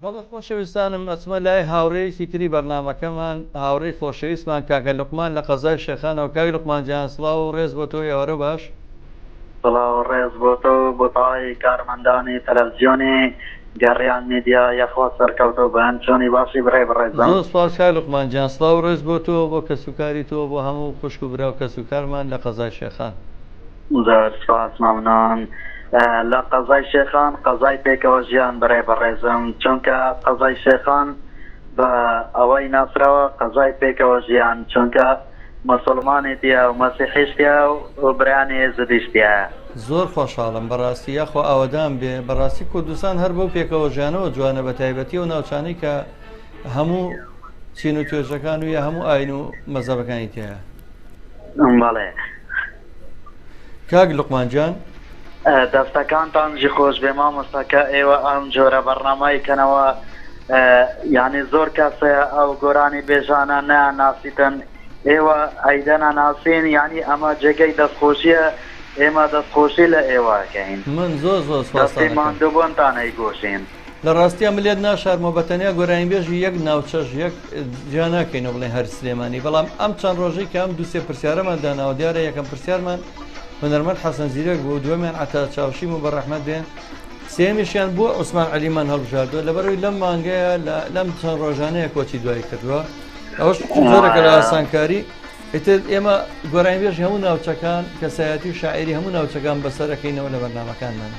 بەڵێ خۆشەویستانم ئەچمە لای هاوڕێیەکی تری بەرنامەکەمان هاوڕێی خۆشەویستمان کاکە لوقمان لە قەزای شێخانەوە کاک لوقمان جان سڵاو و ڕێز بۆ تۆ ئێوارە باش سڵاو ڕێز بۆ تۆ بۆ تاوای کارمەندانی تەلەڤیزیۆنی گەڕیان میدیا یەخوا سەرکەوتە بەیان چۆنی باشی بڕێ بڕێزم زۆر سپاس کاک لوقمان جان سڵاو و ڕێز بۆ تۆ بۆ کەسوکاری تۆ بۆ هەموو خوشک و برا و کەسوکارمان لە قەزای شێخان زۆر سپاس مەمنۆن لە قەزای شێخان قەزای پێکەوە ژیان بڕێ بەڕێزم چونکە قەزای شێخان بە ئەوەی ناسراوە قەزای پێکەوە ژیان چونکە مەسڵمانێتیە و مەسیحیشتیا و برانی زدیشتیە زۆر خۆشحاڵم بەڕاستی یاخوا ئەوەدان بێ بەڕاستی کوردستان هەر بەو پێکەوە ژیانەوە جوانە بە تایبەتی و ناوچانەی کە هەموو چین و توێژەکان و یا هەموو ئاین و مەزەبەکانی تایە بەڵێ کاک لوقمان جان دەستەکانتانژی خۆش بێ مامۆستاکە ئێوە ئەم جۆرە بەرنامایکەنەوە یعنی زۆر کەسەیە ئەو گۆرانی بێژانە ناسیتن ئێوە ئەیدەنا ناسین یعنی ئەمە جێگەی دەستخۆشیە ئێمە دەستخۆشی لە ئێوەکەین من زۆر زۆر ماندووبوونتان ئەیگۆشین لە ڕاستیە ملێت ناشارمەوە بەتەنیا گۆرانیبێژی یەک ناوچەش یەک جیا ناکەینەوە بڵێن هەر سلێمانی بەڵام ئەم چەند ڕۆژەی کە ئەم دووسێ پرسیارەمان داناوە دیارە یەکەم پرسیارمان هونەرمەند حەسەن زیرەک بوو دووەمیان عەتا چاوشیم و بەڕەحمەت بێن سێمیشیان بووە عوسمان عەلیمان هەڵبژاردووە لەبەرەوەی لەم مانگەیە لەم چەند ڕۆژانەیە کۆچی دوای کردووە ئەوەش زۆرەکە لە ئاسانکاری ئیتر ئێمە گۆرانیبێژ هەموو ناوچەکان کەسایەتی و شاعیری هەموو ناوچەکان بەسەرەکەینەوە لە بەرنامەکانمان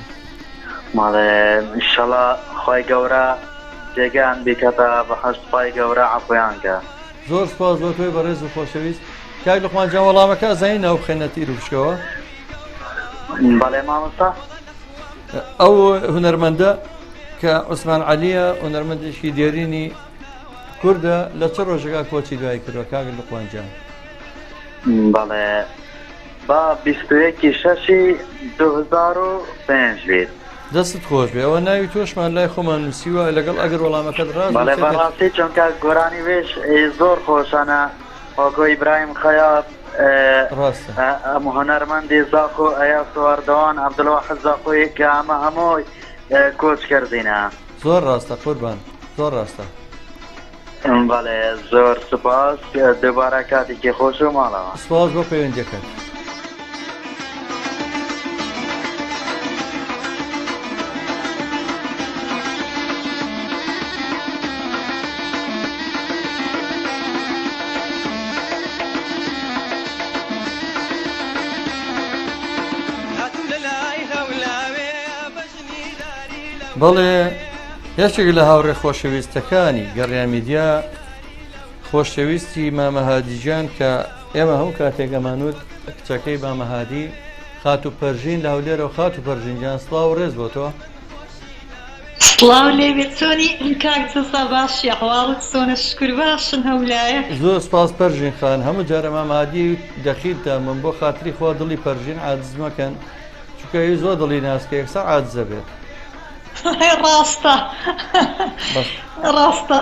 ماڵێ ئینشەڵا خۆی گەورە جێگەیان بیکەتە بە هەشتپای گەورە عەفویانکە زۆر سپاس بۆ تۆی بەڕێز و خۆشەویست کاک لوقمانجان وەڵامەکە زانی ناو بخێنە تیر و بشکەوە بەڵێ مامۆستا ئەو هونەرمەندە کە عوسمان عەلیە هونەرمەندێکی دێرینی کوردە لە چ ڕۆژێکا کۆچی دوای کردووە کاک لوقمانجان بەڵێ با 21/6/2005 بێت دەستت خۆش بێ ئەوە ناوی تۆشمان لای خۆمان نووسیوە لەگەڵ ئەگەر وەڵامەکەت ڕاست بەڵێ بەڕاستی چونکە گۆرانیبێژ زۆر خۆشانە وەکو ئیبراهیم خەیاط ئەم هونەرمەندی زاخ و ئەیاز وەردەوان عەبدولواحید زاخۆیی کە ئەمە هەمووی کۆچ کردینە زۆر ڕاستە قوربان زۆر ڕاستە بەڵێ زۆر سوپاس دووبارە کاتێکی خۆش و ماڵەوە سوپاس بۆ پەیوەندیەکەت بەڵێ یەکێک لە هاوڕێ خۆشەویستەکانی گەڕیان میدیا خۆشەویستی مامەهادیجان کە ئێمە هەموو کاتێک ئەمانوت کچەکەی مامەهادی خات و پەرژین لە هەولێرە و خات و پەرژینجان سڵاو و ڕێز بۆ تۆ سڵاو لێبێت چۆنی کاک جەسا باشی ئەحواڵت چۆنە شکر باشن هەولایە زۆر سپاس پەرژین خان هەموو جارە مامەهادی دەخیلتە من بۆ خاتری خوا دڵی پەرژین عاجز مەکەن چونکە زۆر دڵی ناسکە یەکسەر عاجزە بێت ڕاستە ڕاستە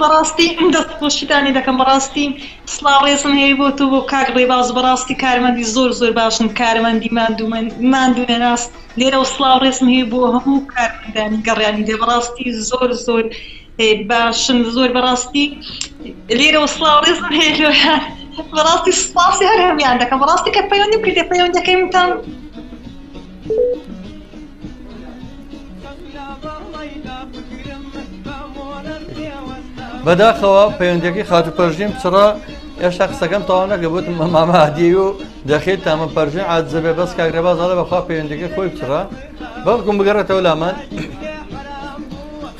بەڕاستی دەستخۆشیدانی دەکەم بەڕاستی سڵاو ڕێزم هەیە بۆ تۆ بۆ کاک ڕێباز بەڕاستی کارمەندی زۆر زۆر باشن کارمەندی ماندوونە ناست لێرە و سڵاو ڕێزم هەیە بۆ هەموو کارمەندانی گەڕیانی دێ بەڕاستی زۆر زۆر باشن زۆر بەڕاستی لێرە و سڵاو ڕێزم هەیە لۆیان بەڕاستی سپاسی هەر هەمیان دەکەم بەڕاستی کە پەیوەندیم کردێ پەیوەندەکەیمتان بەداخەوە پەیوەندەکەی خات و پەرژین پچڕە ئێشتا قسەکەم تەواو نەکەبووت مامەهادی و دەخێت تامە پەرژین عاجزە بێ بەس کاک ڕێباز هەڵە بەخوا پەیوەندەکەی خۆی بچڕە بەڵکوم بگەڕێتەوە لامان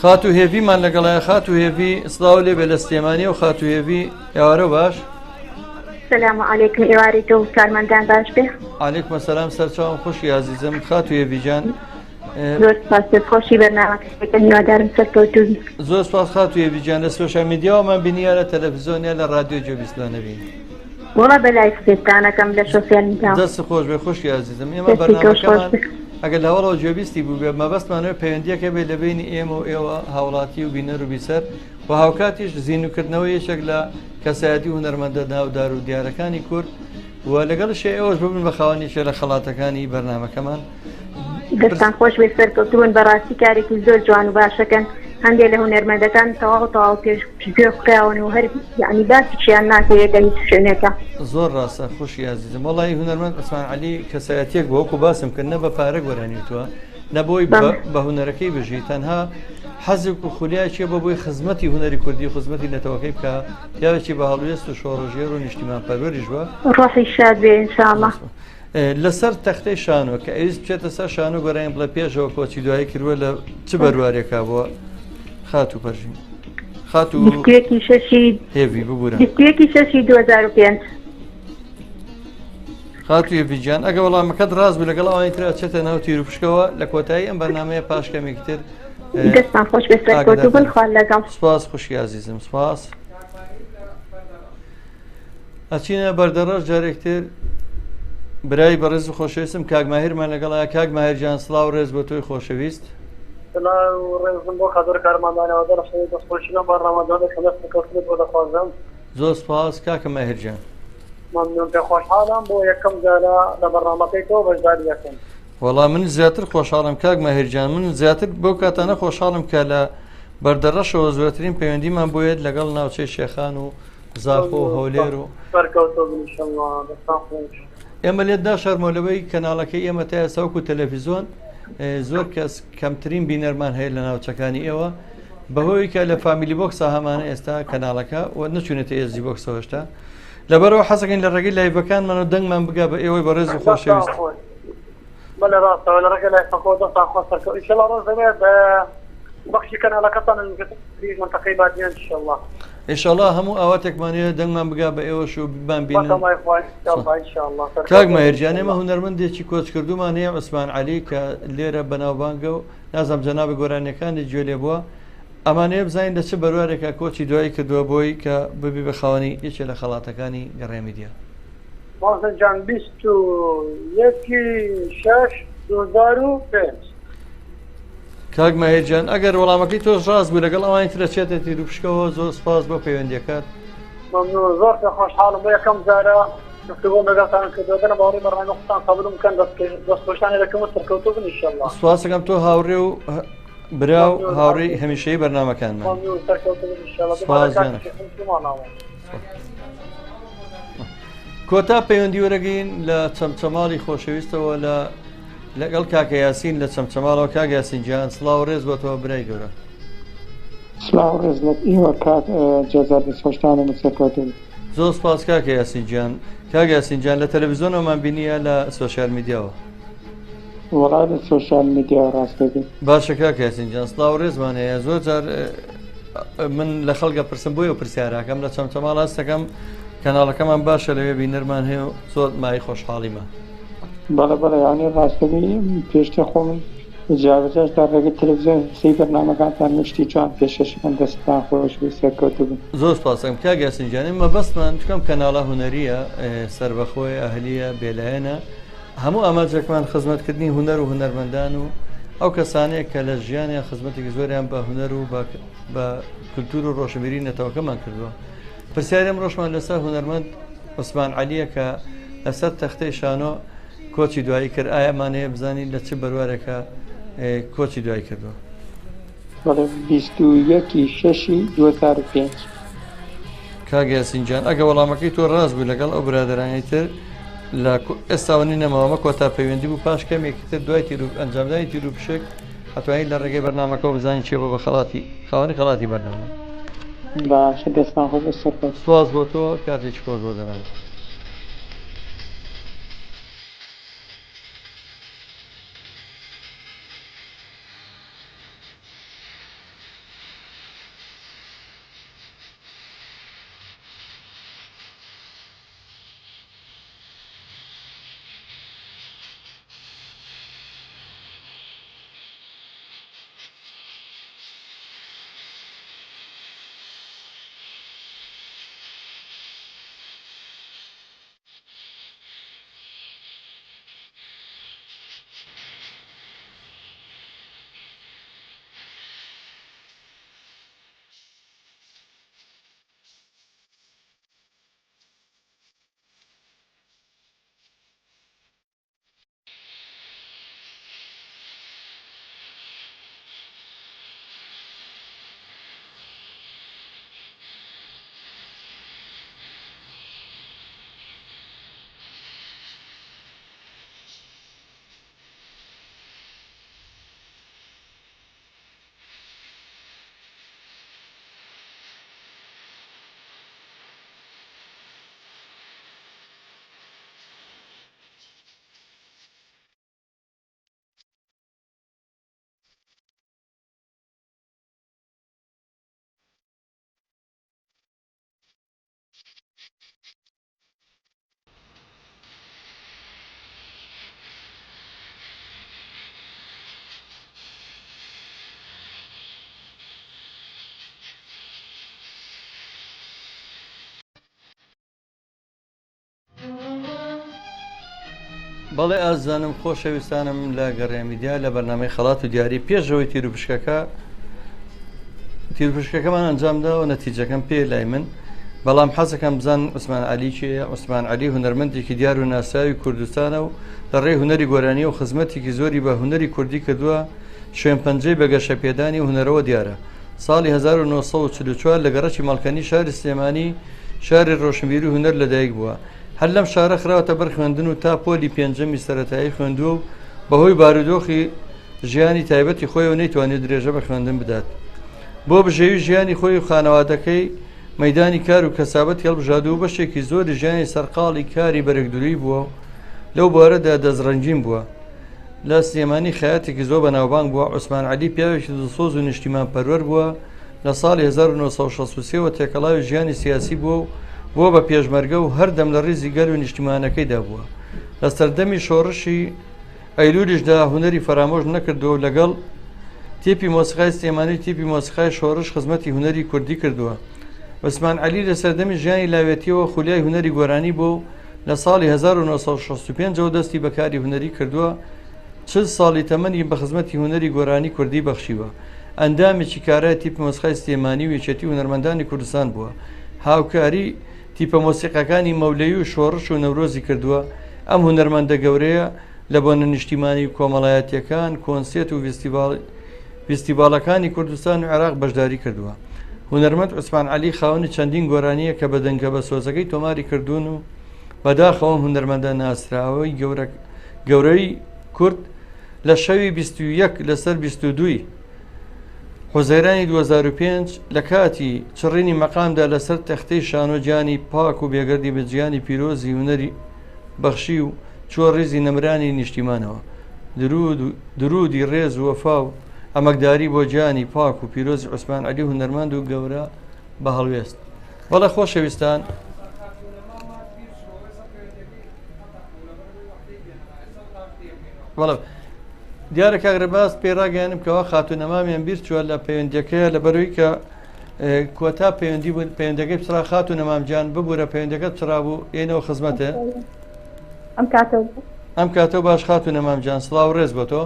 خات و هێڤیمان لەگەڵایە خات و هێڤی سڵاو لێ بێ لە سلێمانی و خات و هێڤی ئێوارە باش سلام علیکم ئێواری تۆ کارمەندان باش بێ علیکم السلام سەرچاوم خۆشی عزیزم خات و هێڤیجان زۆر سپاس خۆشی بەرنامەکەتەکە هیوادارم سەرکەوتوو زۆر سپاس خات و هێڤیجان لە سۆشیال میدیاوەمان بینیە لە تەلەڤیزۆنیا لە رادیۆ جۆبیستلا نەبین وڵا بەلای سێتانەکەم لە سۆسیال میدیا دەست خۆش بێ خۆشی عزیزم ئێمە بەرنامەکەمان ئەگەر لە هەوڵەوە جۆبیستی بوو بێ مەبەستمانەوە پەیوەندیەکە بێ لە بینی ئێمە و ئێوە هاوڵاتی و بینەر و بیسەر و هاوکاتیش زیینوکردنەوە یەکێک لە کەسایەتی هونەرمەندە ناودار و دیارەکانی کورد و لەگەڵشێ ئێوەش ببن بە خاوەنیشە لە خەڵاتەکانی بەرنامەکەمان دەستان خۆش بێ سەرکەوتوون بەڕاستی کارێکی زۆر جوان و باشەکەن هەندێک لە هونەرمەندەکان تەواو پێش گوێ بخراون و هەر یعنی باسییان ناکەوێتە هیچ شوێنێکە زۆر ڕاستە خۆشی عزیزم وەڵی هونەرمەند عوسمان عەلی کەسایەتیەک بۆ وەکو باسم کرد نە بە پارە گۆرانیتووە نەبۆی بە هونەرەکەی بژی تەنها حەزێک و خولیایەکێ بە بۆی خزمەتی هونەری کوردی و خزمەتی نەتەوەکەی بکە پیاوێکی بە هەڵوێست و شۆڕژێر و نیشتیمان پەروەریش بووە ڕۆحی شاد بێ ئینشاءڵڵا لەسەر تەختەی شانۆ کە ئەویست بچێتە سەر شانۆ گۆرانین بڵێ پێشەوە کۆچی دوایی کردووە لە چ بەروارێکا بووە خات و پەرژین خات و هێڤی ببوورە 2005 خات و هێڤیجان ئەگە وەڵامەکەت ڕاست بوو لەگەڵ ئەوانی ترا چێتە ناو تیر و پشکەوە لە کۆتایی ئەم بەرنامەیە پاشکەمێکی تر دەستان خۆش بێ سەرکەوتوو بن خوا لەگەڵ سپاس خوشی عزیزم سپاس ئەچینە بەردەڕەش جارێکتر برای بەڕێز و خۆشەویستم کاک ماهیرمان لەگەڵایە کاک ماهیرجان سڵاو ڕێز بۆ تۆی خۆشەویست ڕێزم بۆ خەدر کارماندانەوە دەخۆشینە بە ڕەمەدان دەخەوێت بۆ دەخوازم زۆر سپاس کاکە ماهیرجان ممنون پێ خۆشحاڵم بۆ یەکەم جارە لە بەڕامەکەی تۆ بەشداری یەکەم. وەڵام من زیاتر خۆشحاڵم کاک ماهیرجان، من زیاتر بەو کاتانە خۆشحاڵم کە لە بەردەڕەشەوە زۆرترین پەیوەندیمان بۆیێت لەگەڵ ناوچەی شێخان و زاخۆ و هەولێر و ئێمە لێتدا شەرمۆلەوەی کەناڵەکەی ئێمە تا ئێستا وەکو تەلەڤیزۆن زۆر کەس کەمترین بینەرمان هەیە لە ناوچەکانی ئێوە بەهۆی کە لە فامیلی بۆکسا هەمانە ئێستا کەناڵەکە و نەچوونێتە ئێزی بۆکسەوە هێشتا لەبەرەوە حەزەکەین لە ڕێگەی لایڤەکانمان و دەنگمان بگا بە ئێوەی بەڕێز و خۆشەویست. بەڵێ ڕاستەوە لە ڕێگەی لایڤەکەوە دەستان خۆش سەرکەوت ئینشەڵا ڕۆژ دەبێت بەخشی کەناڵەکەتان منتەقەی بادیان ئینشەڵا. ئینشەڵا هەموو ئاواتێکمانەیە دەنگمان بگا بە ئێوەش و بمان بینن. کاک ماهیرجان ئێمە هونەرمەندێکی کۆچ کردومان هەیە عوسمان عەلی کە لێرە بەناوبانگە و نازانم جەنابی گۆرانیەکانی گوێ لێ بووە ئەمانەیە بزانین لە چ بەروارێکە کۆچی دوایی کردووە بۆی کە ببی بە خاوەنی یەکێ لە خەڵاتەکانی گەڕێمیدیە. مازنجان 21/6/2005. کاک ماهیرجان ئەگەر وەڵامەکەی تۆش ڕاست بوو لەگەڵ ئەوانی ترە چێتە تیرروپشکەوە زۆر سپاس بۆ پەیوەندیەکەت. ممنون زۆر خۆشحاڵم بۆ یەکەم جارە گفتگۆ لەگەڵتان کردووە باوەڕێم بەڕێنە قسەتان قبولم بکەن دەستخۆشانێ دەکەم و سەرکەوتوو بن ئینشەڵا. سپاس دەکەم تۆ هاوڕێ و برا و هاوڕێی هەمیشەیی بەرنامەکانمان. کۆتا پەیوەندی وەرەگەین لە چەمچەماڵی خۆشەویستەوە لەگەڵ کاکە یاسین لە چەمچەماڵەوە کاک یاسین گیان سڵاو ڕێز بۆتەوە برای گەورە. سڵاو ڕێز لە ئێوە کات جێزار دەستخۆشتانە سەرکەوتوو. زۆر سپاس کاکە یاسین گیان. کاک یاسین گیان لە تەلەڤیزۆنەوەمان بینیە لە سۆشیال میدیاوە؟ وەڵا لە سۆشیال میدیا ڕاستەکەی. باشە کاک یاسین گیان سڵاو ڕێزمان هەیە. زۆر جار من لە خەڵکە پرسم بۆیە پرسیارەکەم لە چەمچەماڵ هەستەکەم کەناڵەکەمان باشە لەوێ بینەرمان هەیە و زۆر مای خۆشحاڵیمە. بەڵێ بەڵێ یانی ڕاستەکەی پێشتر خۆم جارجار تا ڕێگەی تەلەڤیزۆن سی بەرنامەکانتان شتی جوان پێشەشەکەم دەستتان خۆشەویست سەرکەوتوو بن. زۆر سپاسم کاک یاسین گیان. مەبەستمان چکەم کەناڵە هونەریە سەربەخۆی ئەهلیە بێلایەنە هەموو ئاماجێکمان خزمەتکردنی هونەر و هونەرمەندان و ئەو کەسانەیە کە لە ژیانیان خزمەتێکی زۆریان بە هونەر و بە کولتور و ڕۆشنبیری نەتەوەکەمان کردووە. پرسیاریم ڕۆژمان لەسەر هونەرمەند عوسمان عەلیە کە لەسەر تەختەی شانۆ کۆچی دوایی کرد. ئایەمانەیە بزانین لە چ بەروارێکە کۆچی دوایی کردووە؟ 21/6/2005. کاک یاسین گیان ئەگە وەڵامەکەی تۆ ڕاست بوو لەگەڵ ئەو برادرانی تر لە ئێستاوەنی نەماوەمە کۆتا پەیوەندی بوو پاش کەمێکی تر دوای ئەنجامدانی تیرروپشک هەتوانین لە ڕێگەی بەرنامەکەەوە بزانین چێ بۆ بە خەڵاتی خاوەنی خەڵاتی بەرنامە. باشە دەستان خۆش سەرکەوت. سواز بۆ تۆ کاتێکی خۆش بۆ دەمێن. بەڵێ ئازانم خۆشەویستانم لە گەڕێمیدیا لە بەرنامەی خەڵات و دیاری پێشەوەی تیرروپشکەکەمان ئەنجامدا و نەتیجەکەم پێ لای من بەڵام حەزەکەم بزان عوسمان عەلی کێیە. عوسمان عەلی هونەرمەندێکی دیار و ناساوی کوردستانە و لە ڕێی هونەری گۆرانی و خزمەتێکی زۆری بە هونەری کوردی کردووە. شوێن پەنجەی بە گەشەپێدانی هونەرەوە دیارە. ساڵی 1944 لە گەڕەکی ماڵکەنی شاری سلێمانی شاری ڕۆشنبیری و هونەر لەدایک بووە. هەر لەم شارە خراوەتە بەر خوێندن و تا پۆلی پێنجەمی سەرەتایی خوێندووە و بەهۆی بارودۆخی ژیانی تایبەتی خۆی و نەیتوانێت درێژە بە خوێندن بدات. بۆ بژێوی ژیانی خۆی و خانەوادەکەی مەیدانی کار و کەسابەت هەڵبژاردوو و بەشێکی زۆری ژیانی سەرقاڵی کاری بەرەکدوری بووە. لەو بارەدا دەستڕەنجیم بووە. لە سلێمانی خەیاتێکی زۆر بەناوبانگ بووە. عوسمان عەلی پیاوێکی دڵسۆز و نیشتیمان پەروەر بووە. لە ساڵی 1963 تێکەڵاوی ژیانی سیاسی بووە و بۆ بە پێشمەرگە و هەردەم لە ڕیزی گەل و نیشتیمانەکەیدا بووە. لە سەردەمی شۆڕشی ئەیلولیشدا هونەری فەرامۆژ نەکردووە و لەگەڵ تیپی مۆسیقای سلێمانی تیپی مۆسیقای شۆڕش خزمەتی هونەری کوردی کردووە. عوسمان عەلی لە سەردەمی ژیانی لاوێتیەوە خولیای هونەری گۆرانی بوو. لە ساڵی 1965 دەستی بەکاری هونەری کردووە. 40 ساڵی تەمەنی بە خزمەتی هونەری گۆرانی کوردی بەخشیوە. ئەندامێکی کارای تیپی مۆسیقای سلێمانی و یەکێتی هونەرمەندانی کوردستان بووە. هاوکاری تیپە مۆسیقەکانی مەولەیی و شۆڕش و نەورۆزی کردووە. ئەم هونەرمەندە گەورەیە لە بۆنە نیشتیمانی و کۆمەڵایەتیەکان، کۆنسێت و فیستیڤالەکانی کوردستان و عێراق بەشداری کردووە. هونەرمەند عوسمان عەلی خاوەنی چەندین گۆرانیە کە بە دەنگە بە سۆزەکەی تۆماری کردوون و بەداخەوە هونەرمەندە ناسراوەی گەورەی کورد لە شەوی 21 لەسەر 22 حوزەیرانی 2005 لە کاتی چڕینی مەقامدا لەسەر تەختەی شانۆجیانی پاک و بێگەردی بە جیانی پیرۆزی هونەری بەخشی و چۆ ڕێزی نەمرانی نیشتیمانەوە. درودی ڕێز و وەفا و ئەمەکداری بۆ جیانی پاک و پیرۆزی عوسمان عەلی هونەرمەند و گەورە بە هەڵوێست. بەڵێ خۆشەویستان، بەڵێ دیارە کاگرەباس پێڕاگەیانم کەەوە خاتونەمامیان بیر چووە لە پەیوەندەکەیە لەبەرەوەی کە کۆتا پەیوەندی بوون پەیوەندەکەی پچرا خاتونەمامجان ببوورە پەیوەندەکەت پچرا بوو ئێنەوە خزمەتە ئەم کاتەوە باش خاتونەمامجان سڵاو ڕێز بۆ تۆ.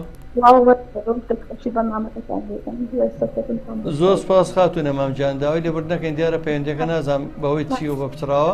زۆر سپاس خاتونەمامجان داوای لێبوردنەکەین دیارە پەیوەندەکە نازانم بەهۆی چی و بە پچراوە